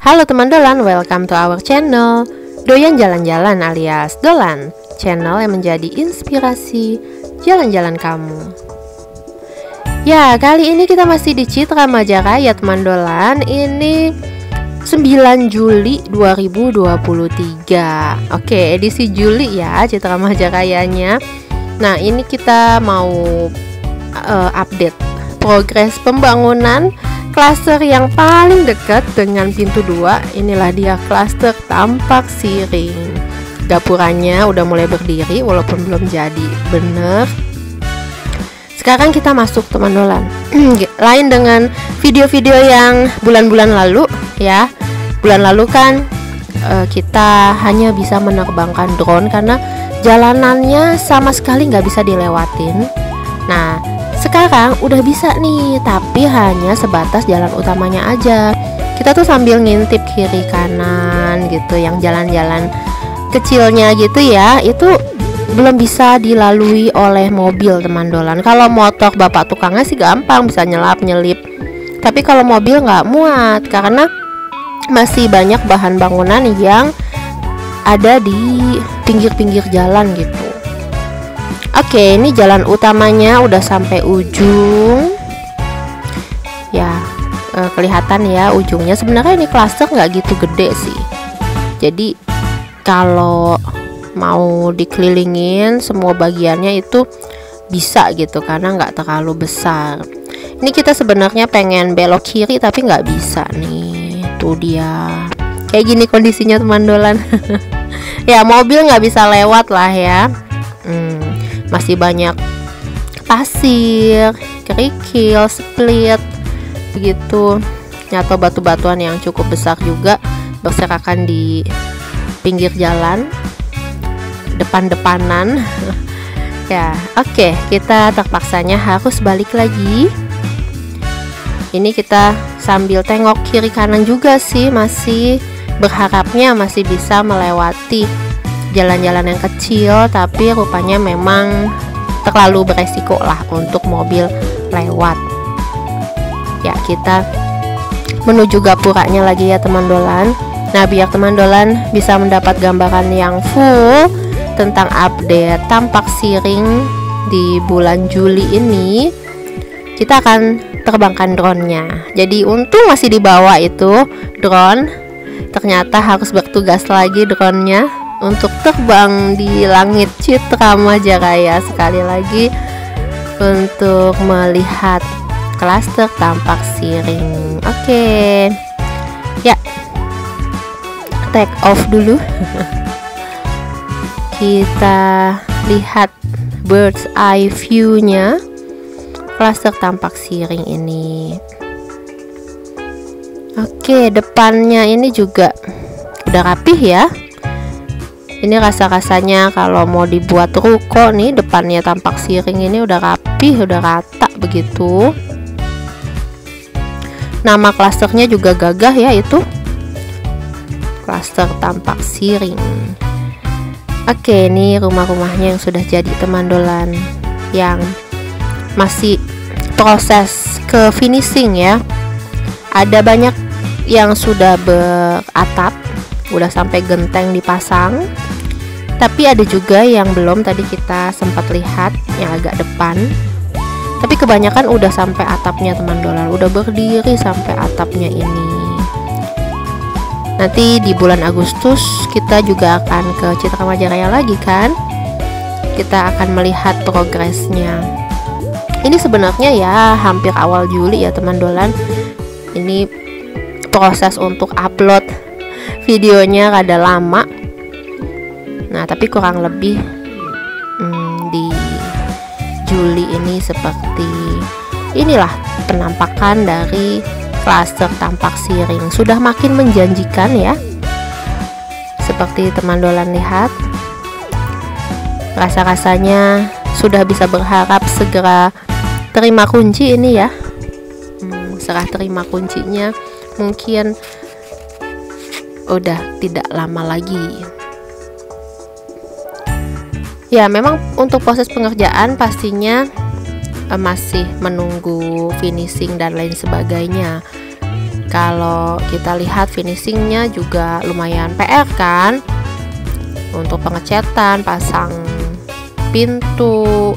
Halo teman Dolan, welcome to our channel Doyan Jalan-Jalan alias Dolan, channel yang menjadi inspirasi jalan-jalan kamu. Ya, kali ini kita masih di Citra Majaraya teman Dolan. Ini 9 Juli 2023. Oke, edisi Juli ya Citra Majarayanya. Nah, ini kita mau update progres pembangunan klaster yang paling dekat dengan pintu 2. Inilah dia klaster Tampak Siring. Dapurnya udah mulai berdiri walaupun belum jadi bener. Sekarang kita masuk teman Dolan. Lain dengan video-video yang bulan-bulan lalu ya. Bulan lalu kan kita hanya bisa menerbangkan drone karena jalanannya sama sekali nggak bisa dilewatin. Nah, sekarang udah bisa nih, tapi hanya sebatas jalan utamanya aja. Kita tuh sambil ngintip kiri kanan gitu, yang jalan-jalan kecilnya gitu ya, itu belum bisa dilalui oleh mobil teman Dolan. Kalau motor bapak tukangnya sih gampang, bisa nyelap-nyelip. Tapi kalau mobil nggak muat karena masih banyak bahan bangunan yang ada di pinggir-pinggir jalan gitu. Oke, ini jalan utamanya udah sampai ujung. Ya, kelihatan ya ujungnya. Sebenarnya ini klaster nggak gitu gede sih. Jadi kalau mau dikelilingin semua bagiannya itu bisa gitu karena nggak terlalu besar. Ini kita sebenarnya pengen belok kiri tapi nggak bisa nih. Tuh dia. Kayak gini kondisinya teman Dolan. Ya, mobil nggak bisa lewat lah ya. Masih banyak pasir, kerikil, split begitu, atau batu-batuan yang cukup besar juga berserakan di pinggir jalan depan-depanan. Ya, oke, kita terpaksanya harus balik lagi. Ini kita sambil tengok kiri kanan juga sih, masih berharapnya masih bisa melewati jalan-jalan yang kecil, tapi rupanya memang terlalu beresiko lah untuk mobil lewat. Ya, kita menuju gapuranya lagi ya teman Dolan. Nah, biar teman Dolan bisa mendapat gambaran yang full tentang update Tampak Siring di bulan Juli ini, kita akan terbangkan drone-nya. Jadi untung masih dibawa itu drone. Ternyata harus bertugas lagi drone-nya untuk terbang di langit Citra Majaraya sekali lagi untuk melihat klaster Tampak Siring. Oke. Ya. Take off dulu. Kita lihat bird's eye view-nya klaster Tampak Siring ini. Oke, depannya ini juga udah rapih ya. Ini rasa-rasanya kalau mau dibuat ruko nih, depannya Tampak Siring ini udah rapih, udah rata begitu. Nama klasternya juga gagah ya, itu klaster Tampak Siring. Oke, ini rumah-rumahnya yang sudah jadi teman Dolan, yang masih proses ke finishing ya. Ada banyak yang sudah beratap, udah sampai genteng dipasang. Tapi ada juga yang belum, tadi kita sempat lihat yang agak depan. Tapi kebanyakan udah sampai atapnya teman Dolan, udah berdiri sampai atapnya ini. Nanti di bulan Agustus kita juga akan ke Citra Majaraya lagi kan. Kita akan melihat progresnya. Ini sebenarnya ya hampir awal Juli ya teman Dolan. Ini proses untuk upload videonya rada lama. Nah, tapi kurang lebih di Juli ini seperti inilah penampakan dari klaster Tampak Siring. Sudah makin menjanjikan ya. Seperti teman Dolan lihat. Rasa-rasanya sudah bisa berharap segera terima kunci ini ya. Serah terima kuncinya mungkin udah tidak lama lagi. Ya, memang untuk proses pengerjaan pastinya masih menunggu finishing dan lain sebagainya. Kalau kita lihat finishingnya juga lumayan PR kan, untuk pengecatan, pasang pintu,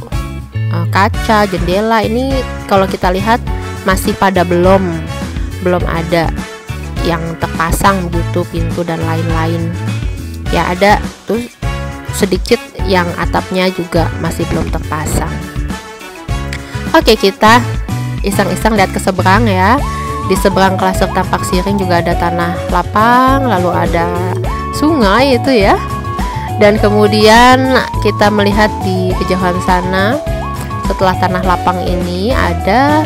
kaca, jendela ini kalau kita lihat masih pada belum ada yang terpasang begitu, pintu dan lain-lain. Ya ada tuh sedikit yang atapnya juga masih belum terpasang. Oke, kita iseng-iseng lihat ke seberang ya. Di seberang klaster Tampak Siring juga ada tanah lapang, lalu ada sungai itu ya. Dan kemudian kita melihat di kejauhan sana, setelah tanah lapang ini ada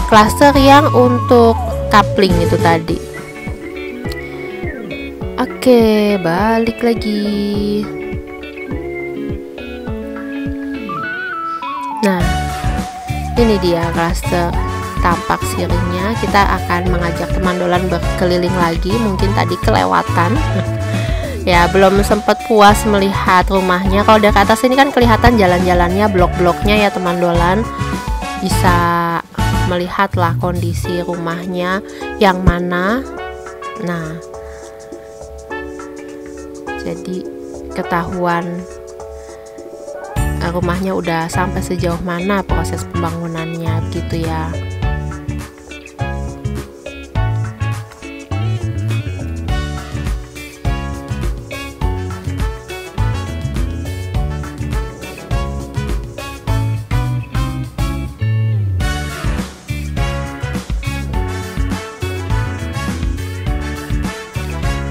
klaster yang untuk coupling itu tadi. Oke, balik lagi. Nah, ini dia klaster Tampak Siringnya. Kita akan mengajak teman dolan berkeliling lagi, mungkin tadi kelewatan. Ya, belum sempat puas melihat rumahnya. Kalau dari atas ini kan kelihatan jalan-jalannya, blok-bloknya ya teman dolan. Bisa melihatlah kondisi rumahnya yang mana. Nah, jadi ketahuan rumahnya udah sampai sejauh mana proses pembangunannya gitu ya.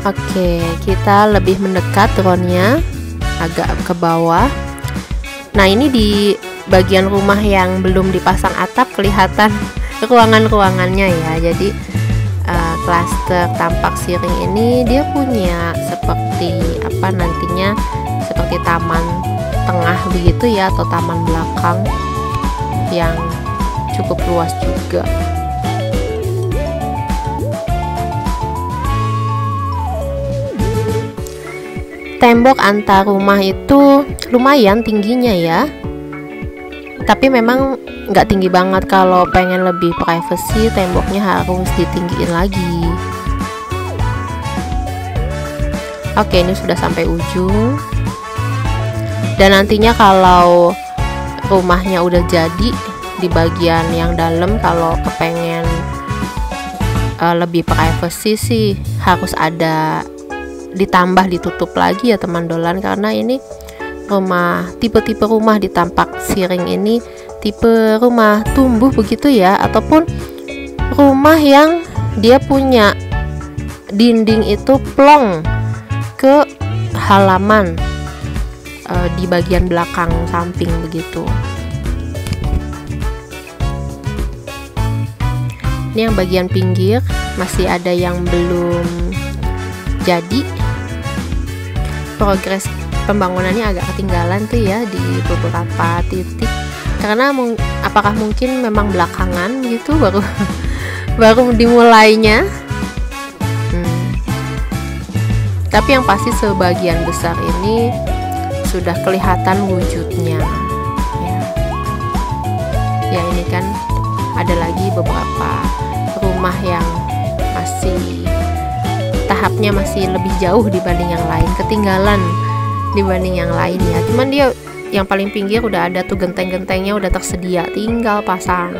Oke, kita lebih mendekat drone-nya agak ke bawah. Nah, ini di bagian rumah yang belum dipasang atap kelihatan ruangan-ruangannya ya. Jadi klaster Tampak Siring ini dia punya seperti apa nantinya, seperti taman tengah begitu ya, atau taman belakang yang cukup luas juga. Tembok antar rumah itu lumayan tingginya ya, tapi memang nggak tinggi banget. Kalau pengen lebih privacy, temboknya harus ditinggiin lagi. Oke, ini sudah sampai ujung. Dan nantinya kalau rumahnya udah jadi di bagian yang dalam, kalau kepengen lebih privacy sih harus ada ditambah, ditutup lagi ya teman dolan, karena ini rumah, tipe-tipe rumah di Tampak Siring ini tipe rumah tumbuh begitu ya, ataupun rumah yang dia punya dinding itu plong ke halaman di bagian belakang samping begitu. Ini yang bagian pinggir masih ada yang belum jadi. Progres pembangunannya agak ketinggalan tuh ya di beberapa titik, karena apakah mungkin memang belakangan gitu baru dimulainya. Tapi yang pasti sebagian besar ini sudah kelihatan wujudnya ya. Ini kan ada lagi beberapa rumah yang masih tahapnya masih lebih jauh dibanding yang lain, ketinggalan dibanding yang lain ya. Cuman dia yang paling pinggir udah ada tuh genteng-gentengnya udah tersedia, tinggal pasang.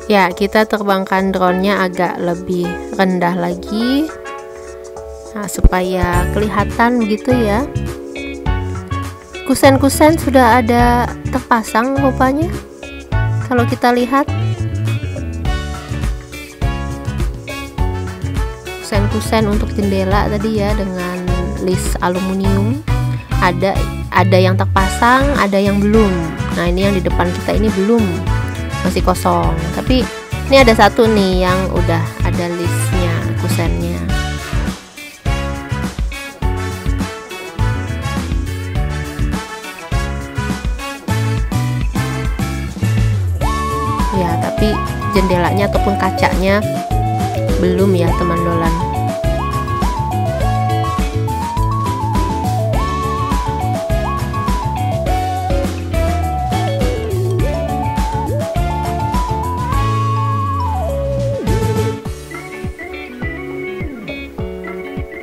Ya, kita terbangkan drone-nya agak lebih rendah lagi, nah, supaya kelihatan begitu ya. Kusen-kusen sudah ada terpasang rupanya. Kalau kita lihat kusen-kusen untuk jendela tadi ya, dengan list aluminium, ada yang terpasang, ada yang belum. Nah, ini yang di depan kita ini belum, masih kosong. Tapi ini ada satu nih yang udah ada listnya, kusennya. jendelanya ataupun kacanya belum ya teman dolan.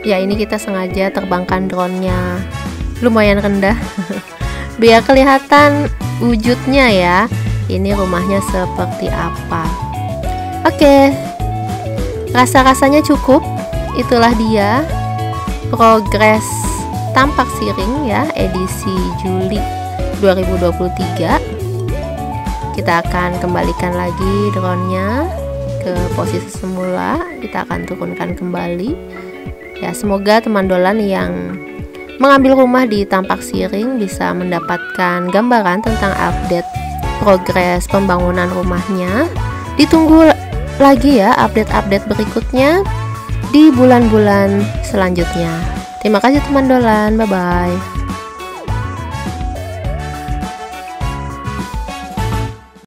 Ya, ini kita sengaja terbangkan drone-nya lumayan rendah biar kelihatan wujudnya ya. Ini rumahnya seperti apa. Oke, rasa-rasanya cukup. Itulah dia progres Tampak Siring ya, edisi Juli 2023. Kita akan kembalikan lagi drone-nya ke posisi semula. Kita akan turunkan kembali. Ya, semoga teman dolan yang mengambil rumah di Tampak Siring bisa mendapatkan gambaran tentang update progres pembangunan rumahnya. Ditunggu lagi ya update-update berikutnya di bulan-bulan selanjutnya. Terima kasih teman dolan, bye-bye.